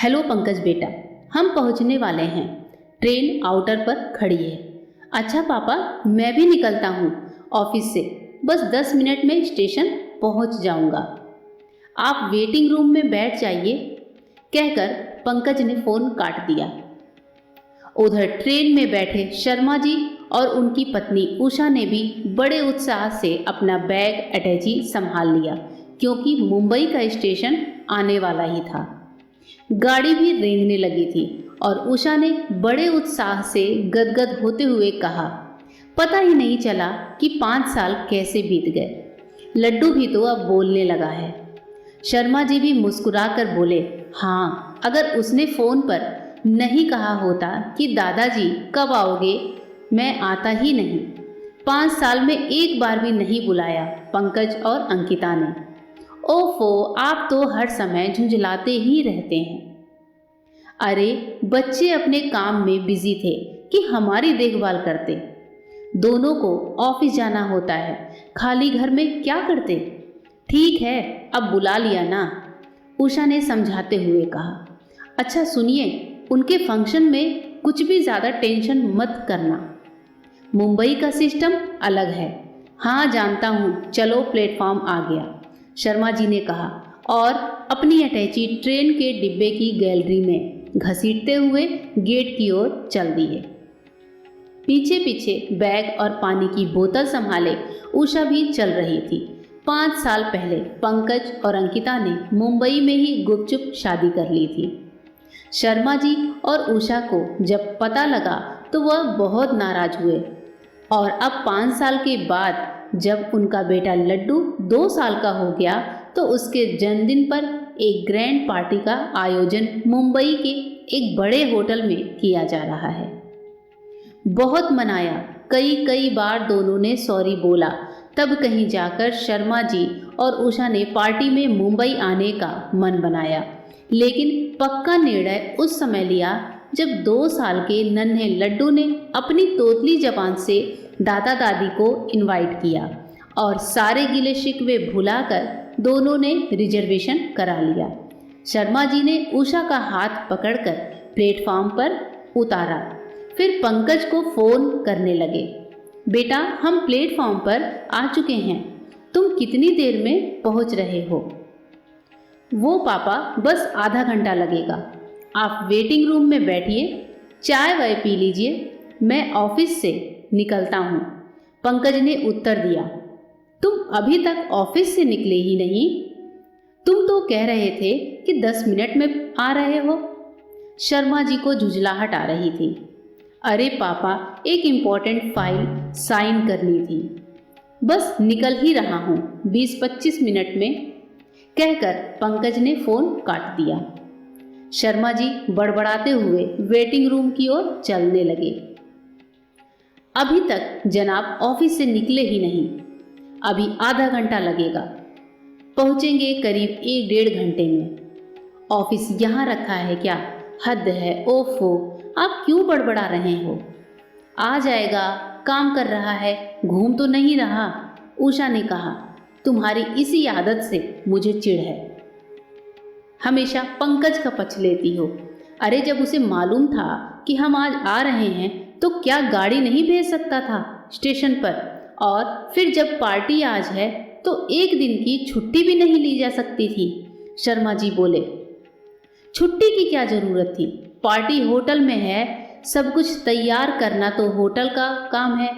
Hello Pankaj बेटा, हम पहुंचने वाले हैं। ट्रेन आउटर पर खड़ी है। अच्छा पापा, मैं भी निकलता हूँ ऑफिस से। बस 10 मिनट में स्टेशन पहुंच जाऊंगा। आप वेटिंग रूम में बैठ जाइए, कहकर पंकज ने फ़ोन काट दिया। उधर ट्रेन में बैठे शर्मा जी और उनकी पत्नी उषा ने भी बड़े उत्साह से अपना बैग अटैची संभाल लिया, क्योंकि मुंबई का स्टेशन आने वाला ही था। गाड़ी भी रेंगने लगी थी और उषा ने बड़े उत्साह से गदगद होते हुए कहा, पता ही नहीं चला कि 5 साल कैसे बीत गए। लड्डू भी तो अब बोलने लगा है। शर्मा जी भी मुस्कुराकर बोले, हाँ, अगर उसने फ़ोन पर नहीं कहा होता कि दादाजी कब आओगे, मैं आता ही नहीं। 5 साल में एक बार भी नहीं बुलाया पंकज और अंकिता ने। ओफो, आप तो हर समय झुंझलाते ही रहते हैं। अरे, बच्चे अपने काम में बिजी थे कि हमारी देखभाल करते। दोनों को ऑफिस जाना होता है, खाली घर में क्या करते। ठीक है, अब बुला लिया ना, उषा ने समझाते हुए कहा। अच्छा सुनिए, उनके फंक्शन में कुछ भी ज़्यादा टेंशन मत करना। मुंबई का सिस्टम अलग है। हाँ जानता हूँ, चलो प्लेटफॉर्म आ गया, शर्मा जी ने कहा और अपनी अटैची ट्रेन के डिब्बे की गैलरी में घसीटते हुए गेट की ओर चल दिए। पीछे पीछे बैग और पानी की बोतल संभाले उषा भी चल रही थी। 5 साल पहले पंकज और अंकिता ने मुंबई में ही गुपचुप शादी कर ली थी। शर्मा जी और उषा को जब पता लगा तो वह बहुत नाराज हुए और अब 5 साल के बाद जब उनका बेटा लड्डू 2 साल का हो गया तो उसके जन्मदिन पर एक ग्रैंड पार्टी का आयोजन मुंबई के एक बड़े होटल में किया जा रहा है। बहुत मनाया, कई बार दोनों ने सॉरी बोला, तब कहीं जाकर शर्मा जी और उषा ने पार्टी में मुंबई आने का मन बनाया। लेकिन पक्का निर्णय उस समय लिया जब 2 साल के नन्हे लड्डू ने अपनी तोतली जबान से दादा दादी को इनवाइट किया और सारे गिले शिकवे भुलाकर दोनों ने रिजर्वेशन करा लिया। शर्मा जी ने उषा का हाथ पकड़कर प्लेटफॉर्म पर उतारा, फिर पंकज को फ़ोन करने लगे। बेटा, हम प्लेटफॉर्म पर आ चुके हैं, तुम कितनी देर में पहुंच रहे हो? वो पापा, बस आधा घंटा लगेगा। आप वेटिंग रूम में बैठिए, चाय वाय पी लीजिए, मैं ऑफिस से निकलता हूँ, पंकज ने उत्तर दिया। तुम अभी तक ऑफिस से निकले ही नहीं? तुम तो कह रहे थे कि 10 मिनट में आ रहे हो। शर्मा जी को झुंझलाहट आ रही थी। अरे पापा, एक इम्पॉर्टेंट फाइल साइन करनी थी, बस निकल ही रहा हूँ 20-25 मिनट में, कहकर पंकज ने फ़ोन काट दिया। शर्मा जी बड़बड़ाते हुए वेटिंग रूम की ओर चलने लगे। अभी तक जनाब ऑफिस से निकले ही नहीं, अभी आधा घंटा लगेगा, पहुंचेंगे करीब 1-1.5 घंटे में। ऑफिस यहाँ रखा है क्या? हद है, ओफो, आप क्यों बड़बड़ा रहे हो? आ जाएगा, काम कर रहा है, घूम तो नहीं रहा, उषा ने कहा। तुम्हारी इसी आदत से मुझे चिढ़ है, हमेशा पंकज का पक्ष लेती हो। अरे, जब उसे मालूम था कि हम आज आ रहे हैं तो क्या गाड़ी नहीं भेज सकता था स्टेशन पर? और फिर जब पार्टी आज है तो एक दिन की छुट्टी भी नहीं ली जा सकती थी? शर्मा जी बोले। छुट्टी की क्या ज़रूरत थी? पार्टी होटल में है, सब कुछ तैयार करना तो होटल का काम है,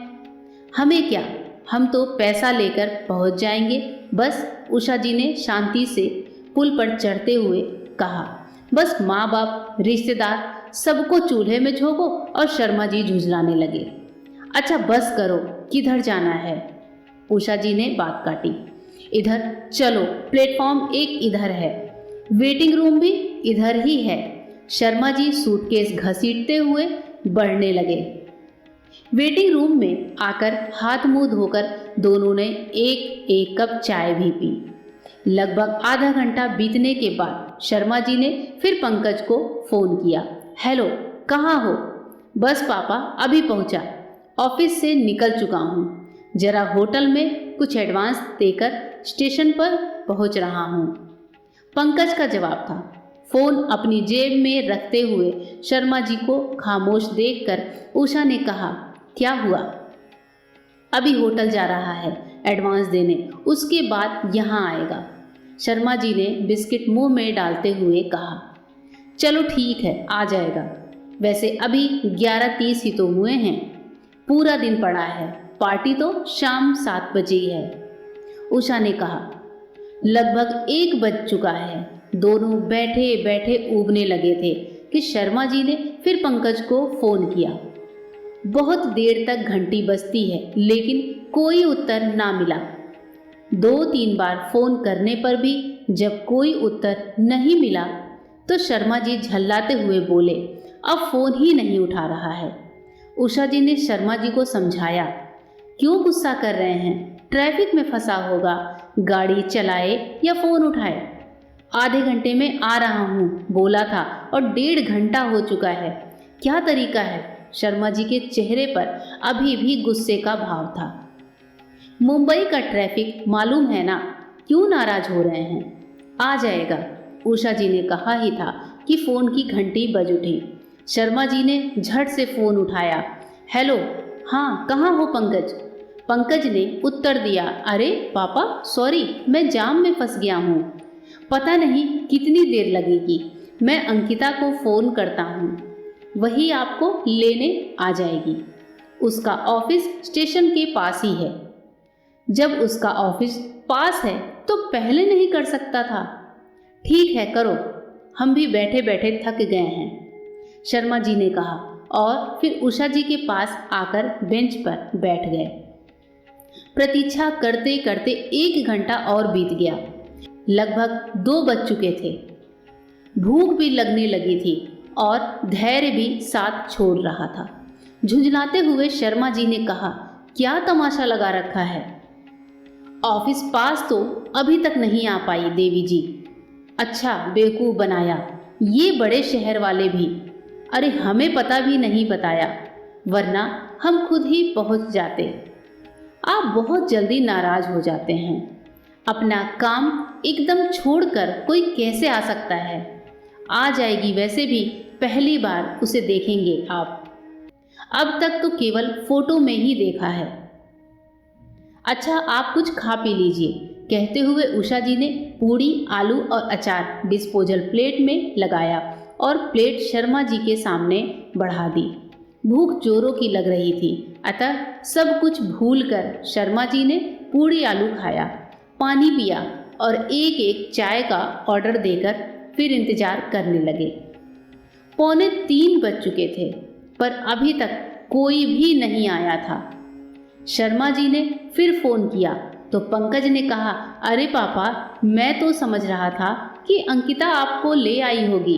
हमें क्या, हम तो पैसा लेकर पहुंच जाएंगे बस, उषा जी ने शांति से पुल पर चढ़ते हुए कहा। बस माँ बाप, रिश्तेदार सबको चूल्हे में झोंको और शर्मा जी झुंझलाने लगे। अच्छा बस करो, किधर जाना है? उषा जी ने बात काटी। इधर चलो, प्लेटफॉर्म 1 इधर है, वेटिंग रूम भी इधर ही है। शर्मा जी सूटकेस घसीटते हुए बढ़ने लगे। वेटिंग रूम में आकर हाथ मुंह धोकर दोनों ने एक कप चाय भी पी। लगभग आधा घंटा बीतने के बाद शर्मा जी ने फिर पंकज को फ़ोन किया। हेलो, कहाँ हो? बस पापा, अभी पहुँचा, ऑफिस से निकल चुका हूँ, जरा होटल में कुछ एडवांस देकर स्टेशन पर पहुँच रहा हूँ, पंकज का जवाब था। फोन अपनी जेब में रखते हुए शर्मा जी को खामोश देखकर उषा ने कहा, क्या हुआ? अभी होटल जा रहा है एडवांस देने, उसके बाद यहाँ आएगा। शर्मा जी ने बिस्किट मुंह में डालते हुए कहा, चलो ठीक है, आ जाएगा। वैसे अभी 11:30 ही तो हुए हैं, पूरा दिन पड़ा है, पार्टी तो शाम 7 बजे ही है। उषा ने कहा, लगभग 1 बज चुका है। दोनों बैठे बैठे ऊबने लगे थे कि शर्मा जी ने फिर पंकज को फोन किया। बहुत देर तक घंटी बजती है लेकिन कोई उत्तर ना मिला। 2-3 बार फोन करने पर भी जब कोई उत्तर नहीं मिला तो शर्मा जी झल्लाते हुए बोले, अब फोन ही नहीं उठा रहा है। उषा जी ने शर्मा जी को समझाया, क्यों गुस्सा कर रहे हैं, ट्रैफिक में फंसा होगा, गाड़ी चलाए या फोन उठाए। आधे घंटे में आ रहा हूँ बोला था और 1.5 घंटा हो चुका है, क्या तरीका है। शर्मा जी के चेहरे पर अभी भी गुस्से का भाव था। मुंबई का ट्रैफिक मालूम है ना, क्यों नाराज हो रहे हैं, आ जाएगा। उषा जी ने कहा ही था कि फोन की घंटी बज उठी। शर्मा जी ने झट से फोन उठाया। हेलो, हाँ कहाँ हो पंकज? पंकज ने उत्तर दिया, अरे पापा सॉरी, मैं जाम में फंस गया हूँ, पता नहीं कितनी देर लगेगी, मैं अंकिता को फ़ोन करता हूँ, वही आपको लेने आ जाएगी। उसका ऑफिस स्टेशन के पास ही है। जब उसका ऑफिस पास है तो पहले नहीं कर सकता था? ठीक है करो, हम भी बैठे बैठे थक गए हैं, शर्मा जी ने कहा और फिर उषा जी के पास आकर बेंच पर बैठ गए। प्रतीक्षा करते करते 1 घंटा और बीत गया। लगभग 2 बज चुके थे। भूख भी लगने लगी थी और धैर्य भी साथ छोड़ रहा था। झुंझलाते हुए शर्मा जी ने कहा, क्या तमाशा लगा रखा है? ऑफिस पास तो अभी तक नहीं आ पाई देवी जी। अच्छा बेवकूफ़ बनाया, ये बड़े शहर वाले भी। अरे हमें पता भी नहीं बताया, वरना हम खुद ही पहुंच जाते। आप बहुत जल्दी नाराज हो जाते हैं। अपना काम एकदम छोड़कर कोई कैसे आ सकता है? आ जाएगी, वैसे भी पहली बार उसे देखेंगे आप। अब तक तो केवल फोटो में ही देखा है। अच्छा आप कुछ खा पी लीजिए, कहते हुए उषा जी ने पूड़ी, आलू और अचार डिस्पोजल प्लेट में लगाया और प्लेट शर्मा जी के सामने बढ़ा दी। भूख जोरों की लग रही थी, अतः सब कुछ भूलकर शर्मा जी ने पूड़ी आलू खाया, पानी पिया और एक एक चाय का ऑर्डर देकर फिर इंतजार करने लगे। 2:45 बज चुके थे पर अभी तक कोई भी नहीं आया था। शर्मा जी ने फिर फोन किया तो पंकज ने कहा, अरे पापा मैं तो समझ रहा था कि अंकिता आपको ले आई होगी।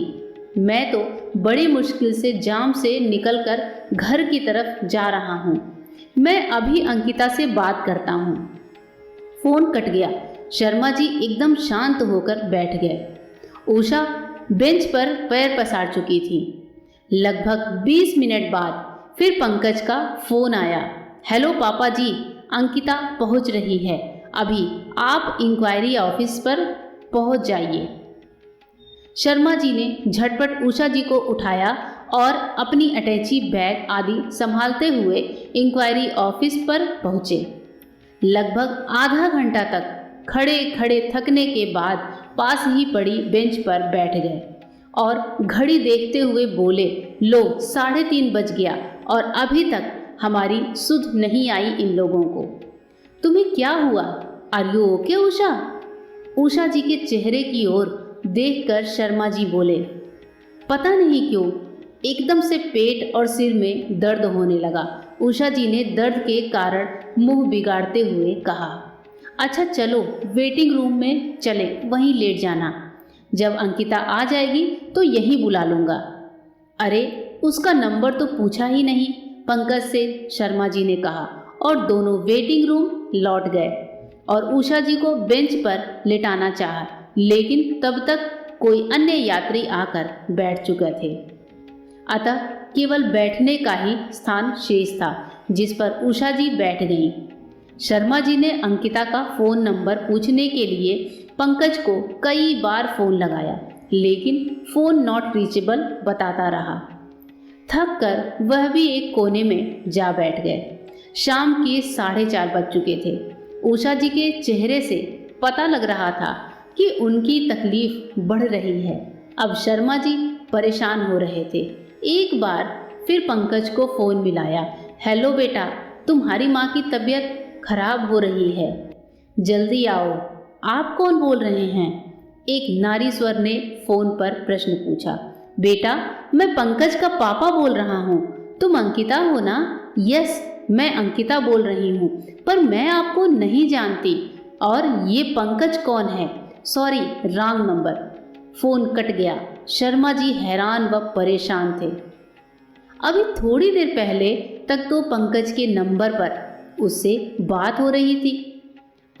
मैं तो बड़ी मुश्किल से जाम से निकलकर घर की तरफ जा रहा हूँ। मैं अभी अंकिता से बात करता हूँ। फोन कट गया। शर्मा जी एकदम शांत होकर बैठ गए। उषा बेंच पर पैर पसार चुकी थी। लगभग 20 मिनट बाद फिर पंकज का फोन आया। हेलो पापा जी, अंकिता पहुंच रही है, अभी आप इंक्वायरी ऑफिस पर पहुंच जाइए। शर्मा जी ने झटपट उषा जी को उठाया और अपनी अटैची बैग आदि संभालते हुए इंक्वायरी ऑफिस पर पहुंचे। लगभग आधा घंटा तक खड़े खड़े थकने के बाद पास ही पड़ी बेंच पर बैठ गए और घड़ी देखते हुए बोले, लो 3:30 बज गया और अभी तक हमारी सुध नहीं आई इन लोगों को। तुम्हें क्या हुआ? Are you okay Usha? Usha जी के चेहरे की ओर देखकर शर्मा जी बोले, पता नहीं क्यों एकदम से पेट और सिर में दर्द होने लगा। उषा जी ने दर्द के कारण मुंह बिगाड़ते हुए कहा, अच्छा चलो वेटिंग रूम में चले, वहीं लेट जाना, जब अंकिता आ जाएगी तो यहीं बुला लूँगा। अरे उसका नंबर तो पूछा ही नहीं, पंकज से शर्मा जी ने कहा और दोनों वेटिंग रूम लौट गए और उषा जी को बेंच पर लेटाना चाहा, लेकिन तब तक कोई अन्य यात्री आकर बैठ चुके थे। अतः केवल बैठने का ही स्थान शेष था जिस पर उषा जी बैठ गईं। शर्मा जी ने अंकिता का फ़ोन नंबर पूछने के लिए पंकज को कई बार फ़ोन लगाया लेकिन फ़ोन नॉट रीचेबल बताता रहा। थक कर वह भी एक कोने में जा बैठ गए। शाम के 4:30 बज चुके थे। उषा जी के चेहरे से पता लग रहा था कि उनकी तकलीफ बढ़ रही है। अब शर्मा जी परेशान हो रहे थे। एक बार फिर पंकज को फ़ोन मिलाया। हेलो बेटा, तुम्हारी माँ की तबीयत खराब हो रही है, जल्दी आओ। आप कौन बोल रहे हैं? एक नारी स्वर ने फ़ोन पर प्रश्न पूछा। बेटा, मैं पंकज का पापा बोल रहा हूँ। तुम अंकिता हो ना? यस, मैं अंकिता बोल रही हूँ, पर मैं आपको नहीं जानती। और ये पंकज कौन है? Sorry, wrong number. Phone cut गया। शर्मा जी हैरान व परेशान थे। अभी थोड़ी देर पहले तक तो पंकज के नंबर पर उससे बात हो रही थी।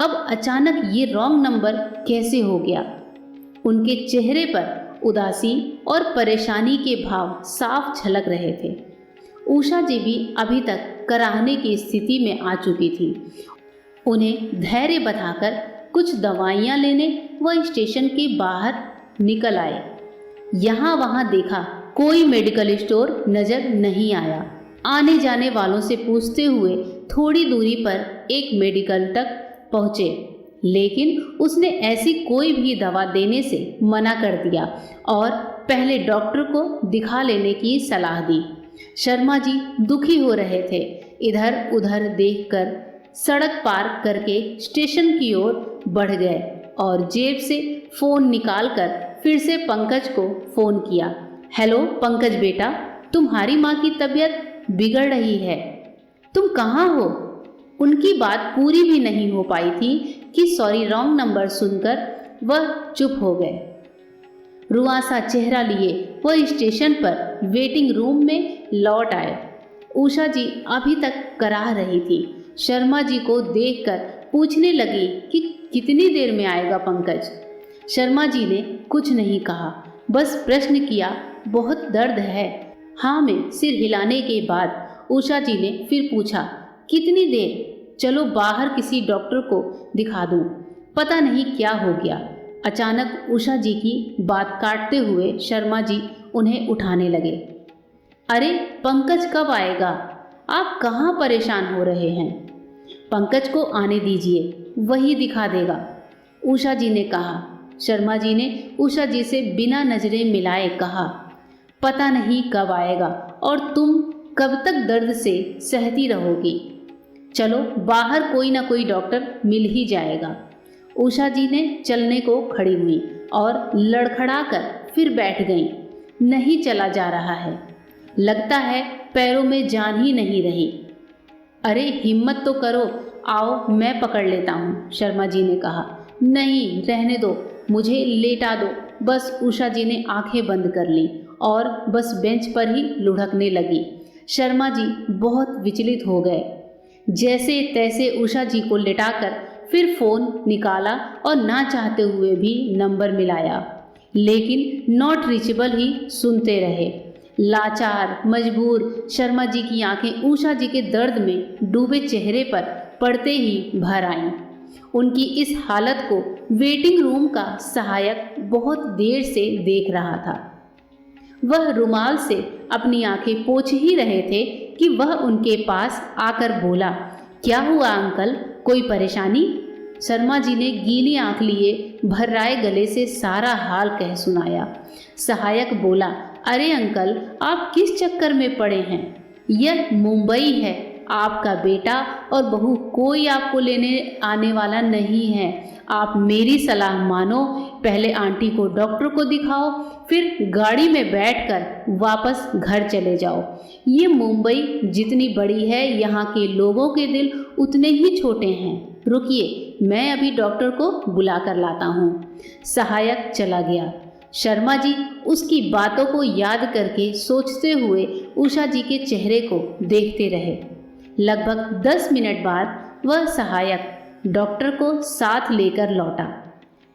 अब अचानक ये रॉन्ग नंबर कैसे हो गया? उनके चेहरे पर उदासी और परेशानी के भाव साफ झलक रहे थे। उषा जी भी अभी तक कराहने की स्थिति में आ चुकी थी। उन्हें धैर्य बताकर कुछ दवाइयाँ लेने वह स्टेशन के बाहर निकल आए। यहाँ वहाँ देखा, कोई मेडिकल स्टोर नज़र नहीं आया। आने जाने वालों से पूछते हुए थोड़ी दूरी पर एक मेडिकल तक पहुँचे, लेकिन उसने ऐसी कोई भी दवा देने से मना कर दिया और पहले डॉक्टर को दिखा लेने की सलाह दी। शर्मा जी दुखी हो रहे थे। इधर उधर देखकर सड़क पार करके स्टेशन की ओर बढ़ गए और जेब से फ़ोन निकालकर फिर से पंकज को फ़ोन किया। हेलो पंकज बेटा, तुम्हारी माँ की तबीयत बिगड़ रही है, तुम कहाँ हो? उनकी बात पूरी भी नहीं हो पाई थी कि सॉरी रॉन्ग नंबर सुनकर वह चुप हो गए। रुआसा चेहरा लिए वह स्टेशन पर वेटिंग रूम में लौट आए। उषा जी अभी तक कराह रही थी। शर्मा जी को देखकर पूछने लगी कि कितनी देर में आएगा पंकज। शर्मा जी ने कुछ नहीं कहा, बस प्रश्न किया, बहुत दर्द है? हाँ में सिर हिलाने के बाद उषा जी ने फिर पूछा, कितनी देर? चलो बाहर किसी डॉक्टर को दिखा दूँ, पता नहीं क्या हो गया। अचानक उषा जी की बात काटते हुए शर्मा जी उन्हें उठाने लगे। अरे पंकज कब आएगा? आप कहाँ परेशान हो रहे हैं? पंकज को आने दीजिए, वही दिखा देगा, उषा जी ने कहा। शर्मा जी ने उषा जी से बिना नजरें मिलाए कहा, पता नहीं कब आएगा और तुम कब तक दर्द से सहती रहोगी। चलो बाहर कोई ना कोई डॉक्टर मिल ही जाएगा। उषा जी ने चलने को खड़ी हुई और लड़खड़ाकर फिर बैठ गईं। नहीं चला जा रहा है, लगता है पैरों में जान ही नहीं रही। अरे हिम्मत तो करो, आओ मैं पकड़ लेता हूँ, शर्मा जी ने कहा। नहीं, रहने दो, मुझे लेटा दो। बस उषा जी ने आंखें बंद कर ली और बस बेंच पर ही लुढ़कने लगी। शर्मा जी बहुत विचलित हो गए। जैसे तैसे उषा जी को लेटाकर फिर फ़ोन निकाला और ना चाहते हुए भी नंबर मिलाया, लेकिन नॉट रीचेबल ही सुनते रहे। लाचार मजबूर शर्मा जी की आंखें उषा जी के दर्द में डूबे चेहरे पर पड़ते ही भर आईं। उनकी इस हालत को वेटिंग रूम का सहायक बहुत देर से देख रहा था। वह रुमाल से अपनी आंखें पोंछ ही रहे थे कि वह उनके पास आकर बोला, क्या हुआ अंकल, कोई परेशानी? शर्मा जी ने गीली आंख लिए भर्राए गले से सारा हाल कह सुनाया। सहायक बोला, अरे अंकल, आप किस चक्कर में पड़े हैं? यह मुंबई है, आपका बेटा और बहू कोई आपको लेने आने वाला नहीं है। आप मेरी सलाह मानो, पहले आंटी को डॉक्टर को दिखाओ, फिर गाड़ी में बैठकर वापस घर चले जाओ। ये मुंबई जितनी बड़ी है, यहाँ के लोगों के दिल उतने ही छोटे हैं। रुकिए, मैं अभी डॉक्टर को बुला कर लाता हूँ। सहायक चला गया। शर्मा जी उसकी बातों को याद करके सोचते हुए उषा जी के चेहरे को देखते रहे। लगभग 10 मिनट बाद वह सहायक डॉक्टर को साथ लेकर लौटा।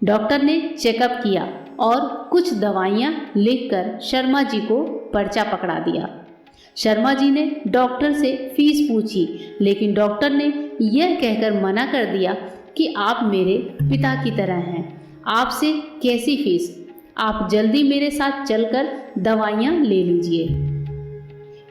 डॉक्टर ने चेकअप किया और कुछ दवाइयाँ लिखकर शर्मा जी को पर्चा पकड़ा दिया। शर्मा जी ने डॉक्टर से फीस पूछी, लेकिन डॉक्टर ने यह कहकर मना कर दिया कि आप मेरे पिता की तरह हैं, आपसे कैसी फीस? आप जल्दी मेरे साथ चलकर दवाइयाँ ले लीजिए।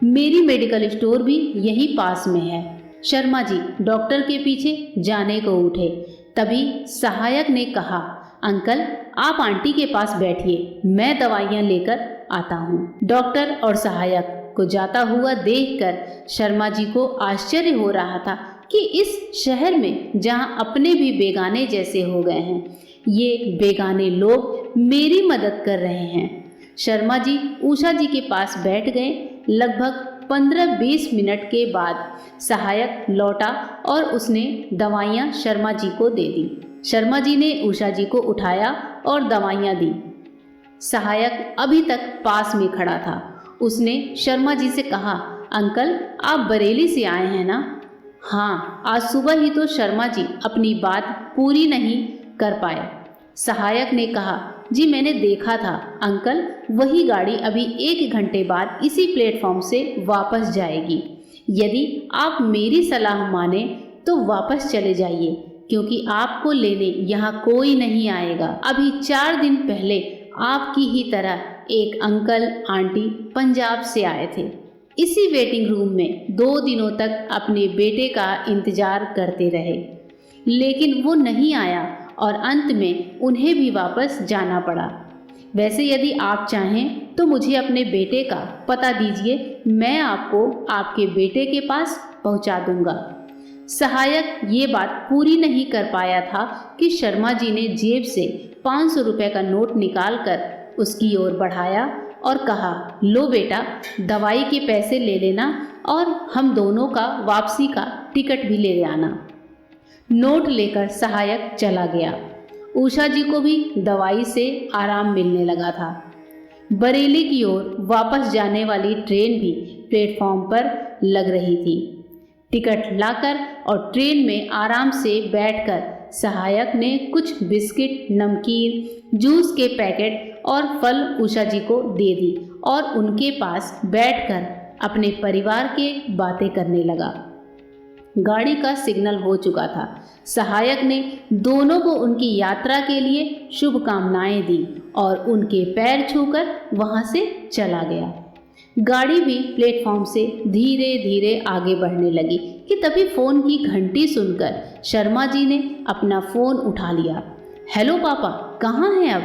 मेरी मेडिकल स्टोर भी यहीं पास में है। शर्मा जी डॉक्टर के पीछे जाने को उठे, तभी सहायक ने कहा, अंकल आप आंटी के पास बैठिए, मैं दवाइयाँ लेकर आता हूँ। डॉक्टर और सहायक को जाता हुआ देखकर शर्मा जी को आश्चर्य हो रहा था कि इस शहर में जहाँ अपने भी बेगाने जैसे हो गए हैं, ये बेगाने लोग मेरी मदद कर रहे हैं। शर्मा जी उषा जी के पास बैठ गए। लगभग 15-20 मिनट के बाद सहायक लौटा और उसने दवाइयाँ शर्मा जी को दे दी। शर्मा जी ने उषा जी को उठाया और दवाइयाँ दी। सहायक अभी तक पास में खड़ा था। उसने शर्मा जी से कहा, अंकल आप बरेली से आए हैं ना? हाँ, आज सुबह ही तो शर्मा जी अपनी बात पूरी नहीं कर पाए। सहायक ने कहा, जी मैंने देखा था अंकल, वही गाड़ी अभी 1 घंटे बाद इसी प्लेटफॉर्म से वापस जाएगी। यदि आप मेरी सलाह माने तो वापस चले जाइए, क्योंकि आपको लेने यहाँ कोई नहीं आएगा। अभी 4 दिन पहले आपकी ही तरह एक अंकल आंटी पंजाब से आए थे। इसी वेटिंग रूम में 2 दिनों तक अपने बेटे का इंतजार करते रहे, लेकिन वो नहीं आया और अंत में उन्हें भी वापस जाना पड़ा। वैसे यदि आप चाहें तो मुझे अपने बेटे का पता दीजिए, मैं आपको आपके बेटे के पास पहुंचा दूंगा। सहायक ये बात पूरी नहीं कर पाया था कि शर्मा जी ने जेब से 500 रुपये का नोट निकालकर उसकी ओर बढ़ाया और कहा, लो बेटा दवाई के पैसे ले लेना और हम दोनों का वापसी का टिकट भी ले आना। नोट लेकर सहायक चला गया। उषा जी को भी दवाई से आराम मिलने लगा था। बरेली की ओर वापस जाने वाली ट्रेन भी प्लेटफॉर्म पर लग रही थी। टिकट लाकर और ट्रेन में आराम से बैठकर सहायक ने कुछ बिस्किट, नमकीन, जूस के पैकेट और फल उषा जी को दे दी और उनके पास बैठकर अपने परिवार के बातें करने लगा। गाड़ी का सिग्नल हो चुका था। सहायक ने दोनों को उनकी यात्रा के लिए शुभकामनाएं दी और उनके पैर छूकर वहां से चला गया। गाड़ी भी प्लेटफॉर्म से धीरे धीरे आगे बढ़ने लगी कि तभी फोन की घंटी सुनकर शर्मा जी ने अपना फोन उठा लिया। हेलो पापा, कहाँ हैं अब?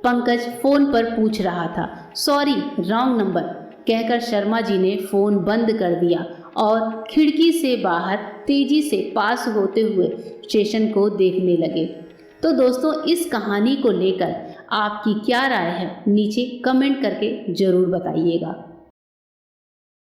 पंकज फोन पर पूछ रहा था। सॉरी, रॉन्ग नंबर, कहकर शर्मा जी ने फोन बंद कर दिया और खिड़की से बाहर तेजी से पास होते हुए स्टेशन को देखने लगे। तो दोस्तों, इस कहानी को लेकर आपकी क्या राय है नीचे कमेंट करके ज़रूर बताइएगा।